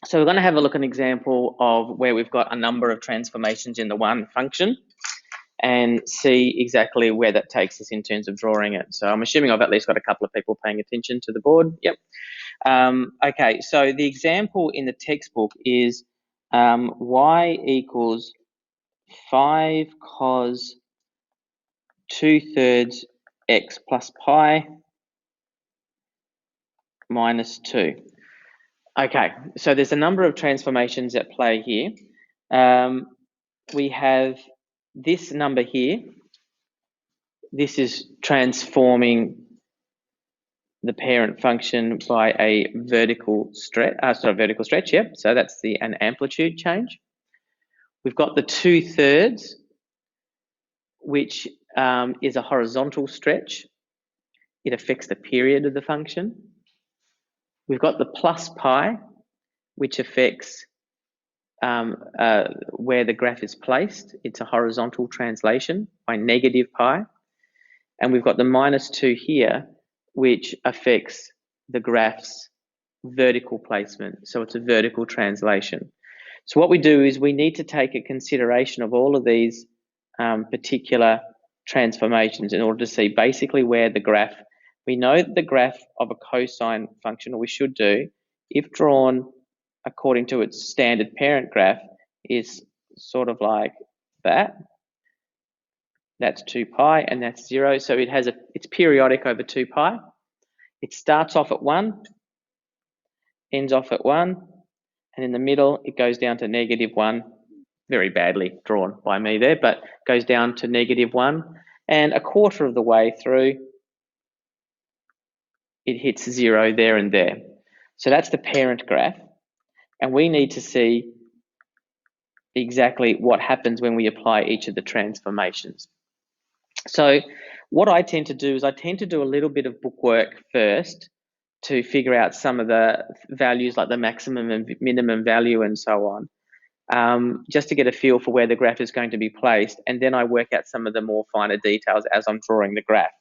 So we're going to have a look at an example of where we've got a number of transformations in the one function and see exactly where that takes us in terms of drawing it. So I'm assuming I've at least got a couple of people paying attention to the board. Yep. Okay, so the example in the textbook is y equals 5 cos 2/3 x plus pi minus 2. Okay, so there's a number of transformations at play here. We have this number here. This is transforming the parent function by a vertical stretch. Vertical stretch. Yep. So that's an amplitude change. We've got the 2/3, which is a horizontal stretch. It affects the period of the function. We've got the plus pi, which affects where the graph is placed. It's a horizontal translation by negative pi. And we've got the minus 2 here, which affects the graph's vertical placement. So it's a vertical translation. So what we do is we need to take a consideration of all of these particular transformations in order to see basically where the graph, we know that the graph of a cosine function, or we should do, if drawn according to its standard parent graph, is sort of like that. That's 2 pi and that's 0. So it's periodic over 2 pi. It starts off at 1, ends off at 1, and in the middle it goes down to -1. Very badly drawn by me there, but goes down to -1, and a quarter of the way through it hits 0 there and there. So that's the parent graph, and we need to see exactly what happens when we apply each of the transformations. So what I tend to do is I tend to do a little bit of bookwork first to figure out some of the values like the maximum and minimum value and so on, just to get a feel for where the graph is going to be placed. And then I work out some of the more finer details as I'm drawing the graph.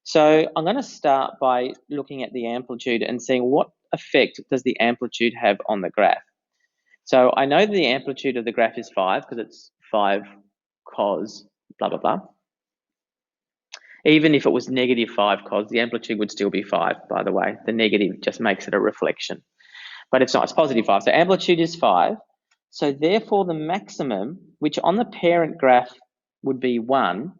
So I'm going to start by looking at the amplitude and seeing what effect does the amplitude have on the graph. So I know that the amplitude of the graph is 5 because it's 5 cos blah, blah, blah. Even if it was -5 cos, the amplitude would still be 5, by the way. The negative just makes it a reflection. But it's not, it's +5. So amplitude is 5. So therefore the maximum, which on the parent graph would be 1,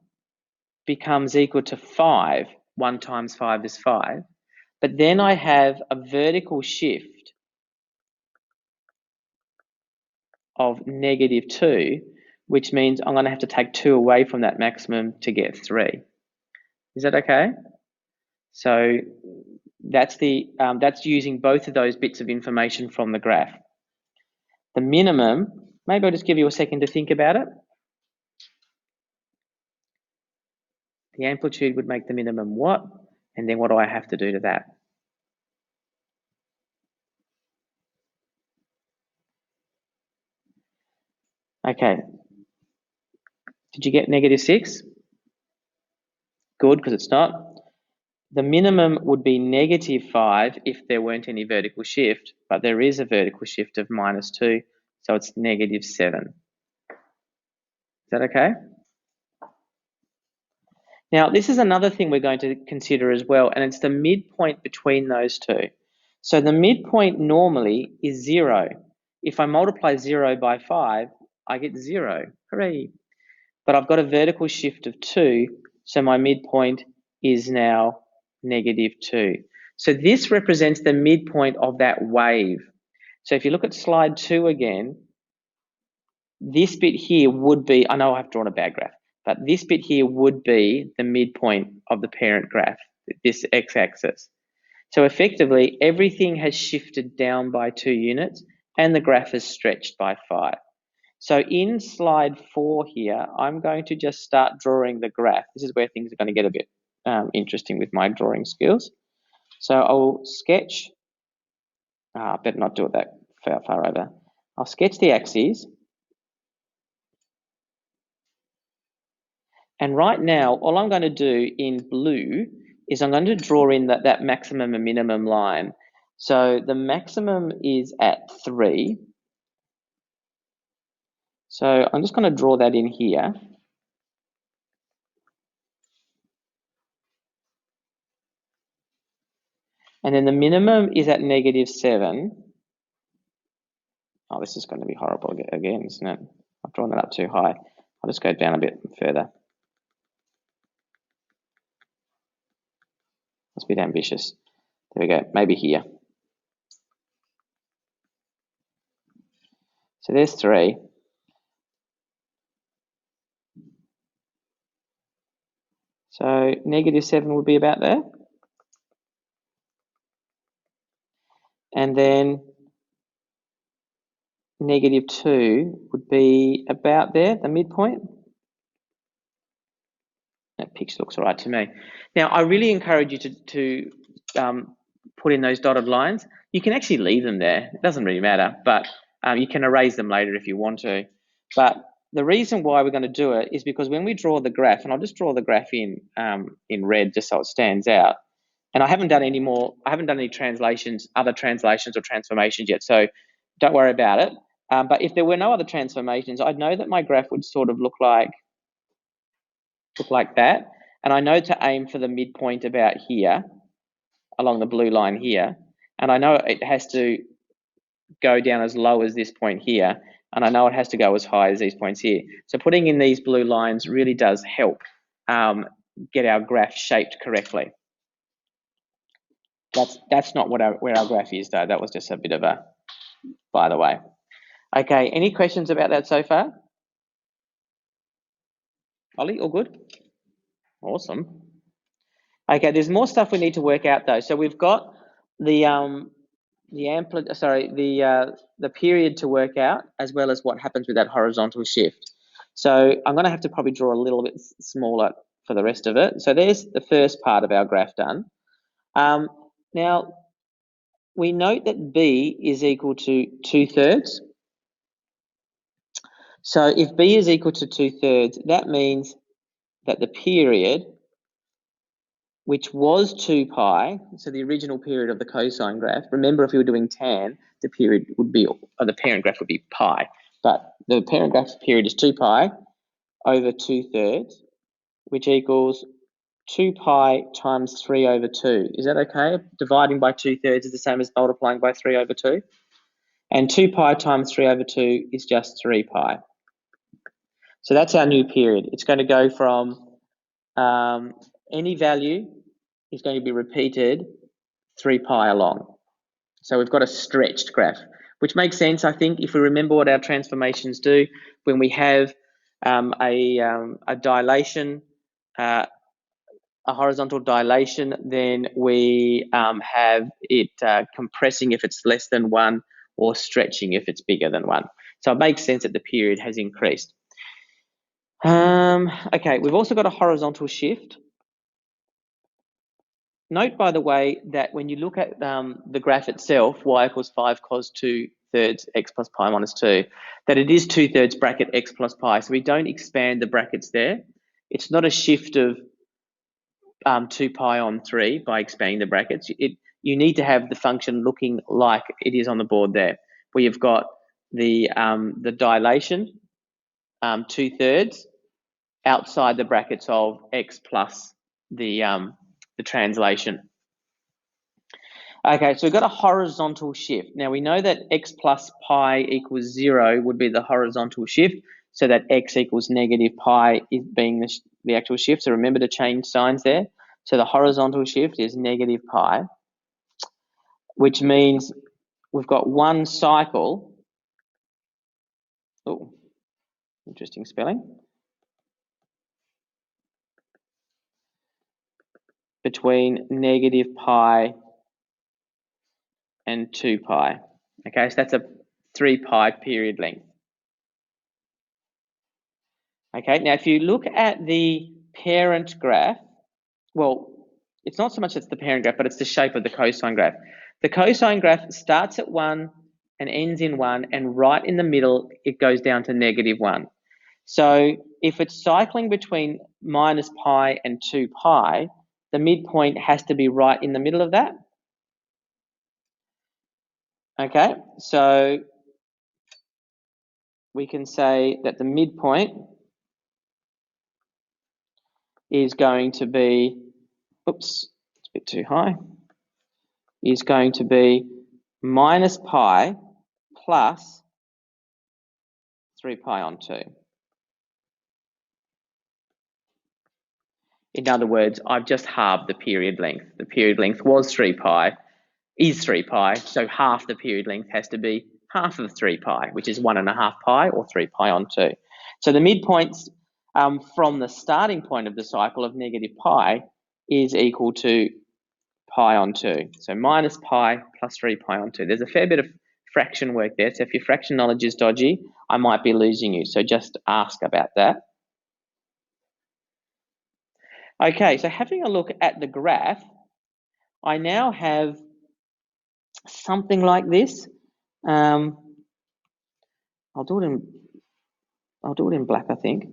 becomes equal to 5. 1 times 5 is 5. But then I have a vertical shift of -2, which means I'm going to have to take 2 away from that maximum to get 3. Is that okay? So that's using both of those bits of information from the graph. The minimum, maybe I'll just give you a second to think about it. The amplitude would make the minimum what? And then what do I have to do to that? Okay. Did you get -6? Good, because it's not. The minimum would be -5 if there weren't any vertical shift, but there is a vertical shift of -2, so it's -7. Is that okay? Now, this is another thing we're going to consider as well, and it's the midpoint between those two. So the midpoint normally is 0. If I multiply 0 by 5, I get 0. Hooray! But I've got a vertical shift of 2, so my midpoint is now -2. So this represents the midpoint of that wave. So if you look at slide 2 again, this bit here would be, I know I've drawn a bad graph, but this bit here would be the midpoint of the parent graph, this x-axis. So effectively, everything has shifted down by 2 units and the graph has stretched by 5. So in slide 4 here, I'm going to just start drawing the graph. This is where things are going to get a bit interesting with my drawing skills. So I'll sketch, I better not do it that far over. I'll sketch the axes. And right now, all I'm going to do in blue is I'm going to draw in that maximum and minimum line. So the maximum is at 3. So I'm just going to draw that in here. And then the minimum is at -7. Oh, this is going to be horrible again, isn't it? I've drawn that up too high. I'll just go down a bit further. That's a bit ambitious. There we go, maybe here. So there's 3. So -7 would be about there. And then -2 would be about there, the midpoint. That picture looks all right to me. Now, I really encourage you to put in those dotted lines. You can actually leave them there. It doesn't really matter, but you can erase them later if you want to. But the reason why we're going to do it is because when we draw the graph, and I'll just draw the graph in red just so it stands out. And I haven't done any more. I haven't done any translations, other translations or transformations yet. So don't worry about it. But if there were no other transformations, I'd know that my graph would sort of look like that. And I know to aim for the midpoint about here, along the blue line here. And I know it has to go down as low as this point here. And I know it has to go as high as these points here. So putting in these blue lines really does help get our graph shaped correctly. That's not where our graph is, though. That was just a bit of a by the way. Okay, any questions about that so far? Ollie, all good? Awesome. Okay, there's more stuff we need to work out though. So we've got the period to work out, as well as what happens with that horizontal shift. So I'm going to have to probably draw a little bit smaller for the rest of it. So there's the first part of our graph done. Now we note that B is equal to 2/3. So if B is equal to 2/3, that means that the period, which was 2 pi, so the original period of the cosine graph, remember if we were doing tan, the period would be, or the parent graph would be pi, but the parent graph period is 2 pi over 2/3, which equals 2 pi times 3 over 2. Is that okay? Dividing by 2/3 is the same as multiplying by 3 over 2. And 2 pi times 3 over 2 is just 3 pi. So that's our new period. It's going to go from any value is going to be repeated 3 pi along. So we've got a stretched graph, which makes sense, I think, if we remember what our transformations do. When we have a dilation, a horizontal dilation, then we have it compressing if it's less than 1 or stretching if it's bigger than 1. So it makes sense that the period has increased. Okay, we've also got a horizontal shift. Note, by the way, that when you look at the graph itself, y equals 5 cos 2/3 x plus pi minus 2, that it is 2/3 bracket x plus pi. So we don't expand the brackets there. It's not a shift of 2 pi on 3 by expanding the brackets. You need to have the function looking like it is on the board there, where you've got the dilation, 2/3, outside the brackets of x plus the translation. Okay, so we've got a horizontal shift. Now we know that x plus pi equals 0 would be the horizontal shift, so that x equals -pi is being the actual shift. So remember to change signs there. So the horizontal shift is -pi, which means we've got one cycle. Oh, interesting spelling. Between -pi and 2 pi. Okay, so that's a 3 pi period length. Okay, now if you look at the parent graph, well, it's not so much it's the parent graph, but it's the shape of the cosine graph. The cosine graph starts at 1 and ends in 1, and right in the middle, it goes down to -1. So if it's cycling between -pi and 2 pi, the midpoint has to be right in the middle of that. Okay, so we can say that the midpoint is going to be, oops, it's a bit too high, is going to be minus pi plus 3 pi on 2. In other words, I've just halved the period length. The period length was 3 pi, is 3 pi, so half the period length has to be half of 3 pi, which is 1.5 pi or 3 pi on 2. So the midpoints from the starting point of the cycle of negative pi is equal to pi on 2. So minus pi plus 3 pi on 2. There's a fair bit of fraction work there. So if your fraction knowledge is dodgy, I might be losing you. So just ask about that. Okay, so having a look at the graph, I now have something like this. I'll do it in black, I think.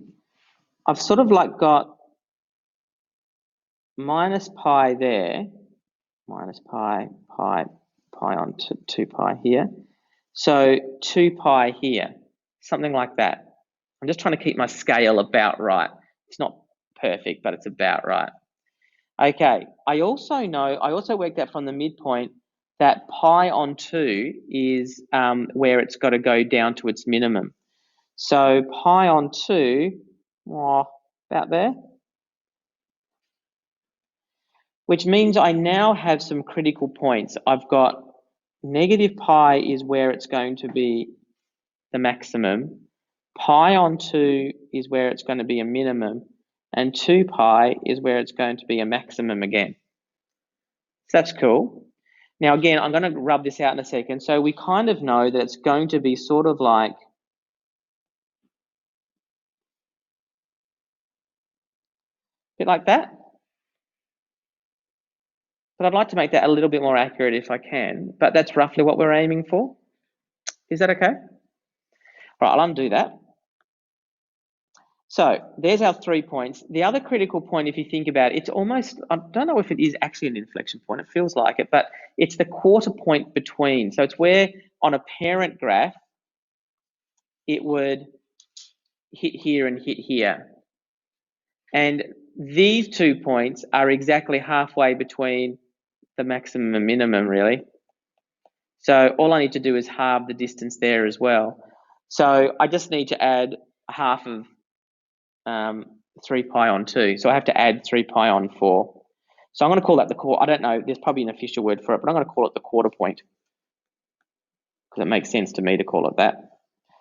I've sort of like got minus pi there, minus pi on 2 pi here. So 2 pi here, something like that. I'm just trying to keep my scale about right. It's not perfect, but it's about right. Okay, I also worked out from the midpoint that pi on 2 is where it's got to go down to its minimum. So pi on 2, about there, which means I now have some critical points. I've got negative pi is where it's going to be the maximum. Pi on 2 is where it's going to be a minimum. And 2 pi is where it's going to be a maximum again. So that's cool. Now, again, I'm going to rub this out in a second. So we kind of know that it's going to be sort of like a bit like that. But I'd like to make that a little bit more accurate if I can. But that's roughly what we're aiming for. Is that okay? All right, I'll undo that. So there's our 3 points. The other critical point, if you think about it, it's almost, I don't know if it is actually an inflection point, it feels like it, but it's the quarter point between. So it's where on a parent graph, it would hit here and hit here. And these 2 points are exactly halfway between the maximum and minimum, really. So all I need to do is halve the distance there as well. So I just need to add half of 3 pi on 2. So I have to add 3 pi on 4. So I'm going to call that the quarter. I don't know, there's probably an official word for it, but I'm going to call it the quarter point because it makes sense to me to call it that.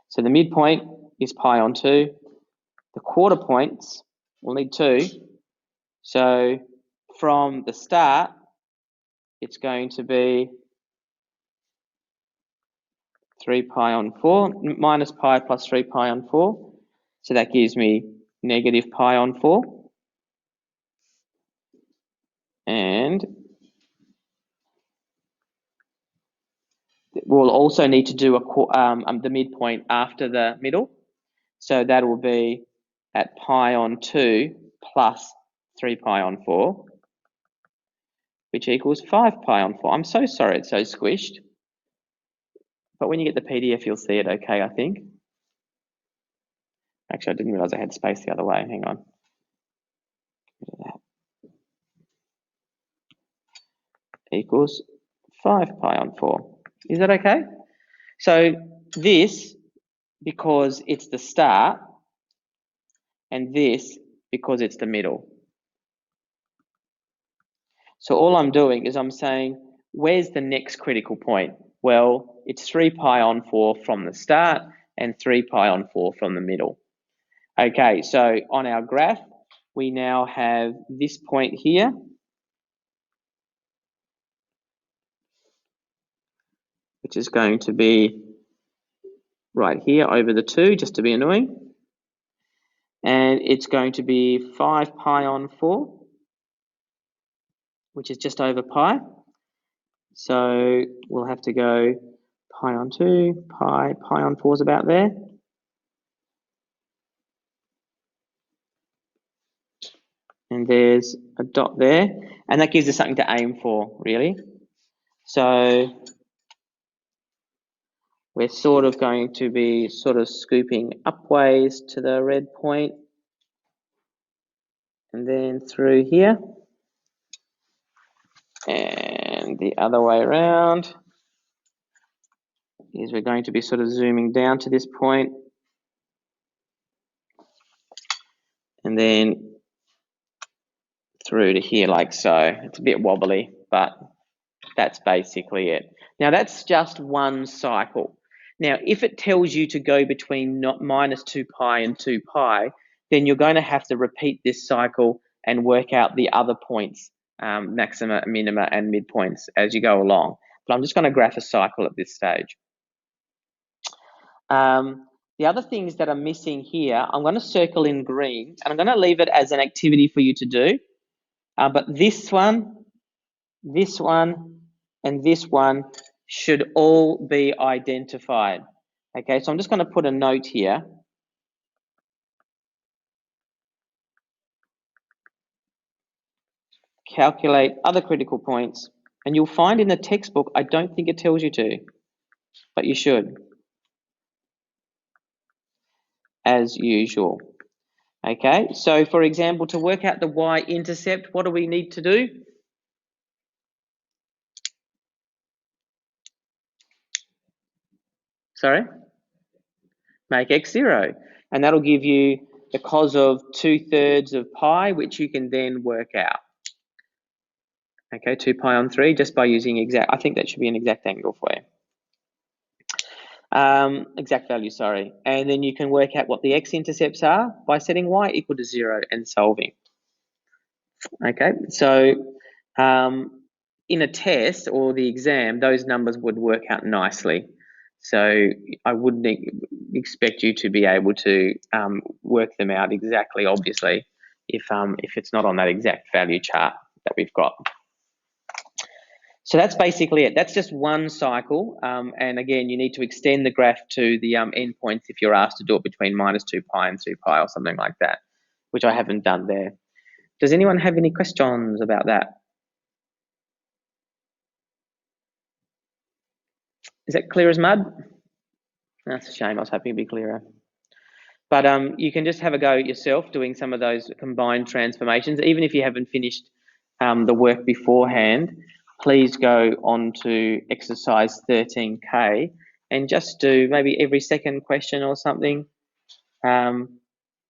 So the midpoint is pi on 2. The quarter points, we'll need 2. So from the start, it's going to be 3 pi on 4, minus pi plus 3 pi on 4. So that gives me negative pi on 4. And we'll also need to do the midpoint after the middle. So that will be at pi on 2 plus 3 pi on 4, which equals 5 pi on 4. I'm so sorry it's so squished. But when you get the PDF, you'll see it okay, I think. Actually, I didn't realize I had space the other way. Hang on. Equals 5 pi on 4. Is that okay? So this, because it's the start, and this, because it's the middle. So all I'm doing is I'm saying, where's the next critical point? Well, it's 3 pi on 4 from the start and 3 pi on 4 from the middle. Okay, so on our graph, we now have this point here, which is going to be right here over the 2, just to be annoying. And it's going to be 5 pi on 4, which is just over pi. So we'll have to go pi on 2, pi on 4 is about there. And there's a dot there. And that gives us something to aim for, really. So we're sort of going to be sort of scooping upways to the red point and then through here and the other way around is we're going to be sort of zooming down to this point and then through to here like so. It's a bit wobbly, but that's basically it. Now that's just one cycle. Now if it tells you to go between minus 2 pi and 2 pi, then you're going to have to repeat this cycle and work out the other points, maxima, minima, and midpoints as you go along. But I'm just going to graph a cycle at this stage. The other things that are missing here, I'm going to circle in green, and I'm going to leave it as an activity for you to do. But this one, and this one should all be identified. Okay, so I'm just going to put a note here. Calculate other critical points, and you'll find in the textbook, I don't think it tells you to, but you should, as usual. Okay, so for example, to work out the y-intercept, what do we need to do? Sorry? Make x 0. And that'll give you the cos of 2/3 of pi, which you can then work out. Okay, 2 pi on 3, just by using exact, I think that should be an exact angle for you. Exact value, sorry. And then you can work out what the x-intercepts are by setting y equal to 0 and solving. Okay, so in a test or the exam, those numbers would work out nicely. So I wouldn't expect you to be able to work them out exactly, obviously, if it's not on that exact value chart that we've got. So that's basically it. That's just one cycle. And again, you need to extend the graph to the endpoints if you're asked to do it between minus 2 pi and 2 pi or something like that, which I haven't done there. Does anyone have any questions about that? Is that clear as mud? That's a shame. I was hoping it'd be clearer. But you can just have a go at yourself doing some of those combined transformations. Even if you haven't finished the work beforehand, please go on to exercise 13K and just do maybe every second question or something. I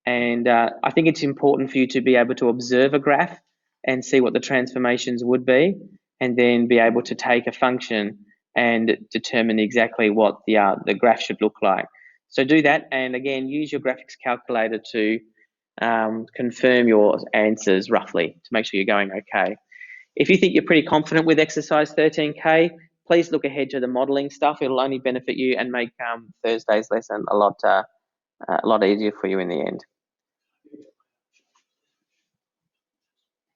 think it's important for you to be able to observe a graph and see what the transformations would be, and then be able to take a function and determine exactly what the graph should look like. So do that, and again, use your graphics calculator to confirm your answers roughly to make sure you're going okay. If you think you're pretty confident with exercise 13K, please look ahead to the modelling stuff. It'll only benefit you and make Thursday's lesson a lot easier for you in the end.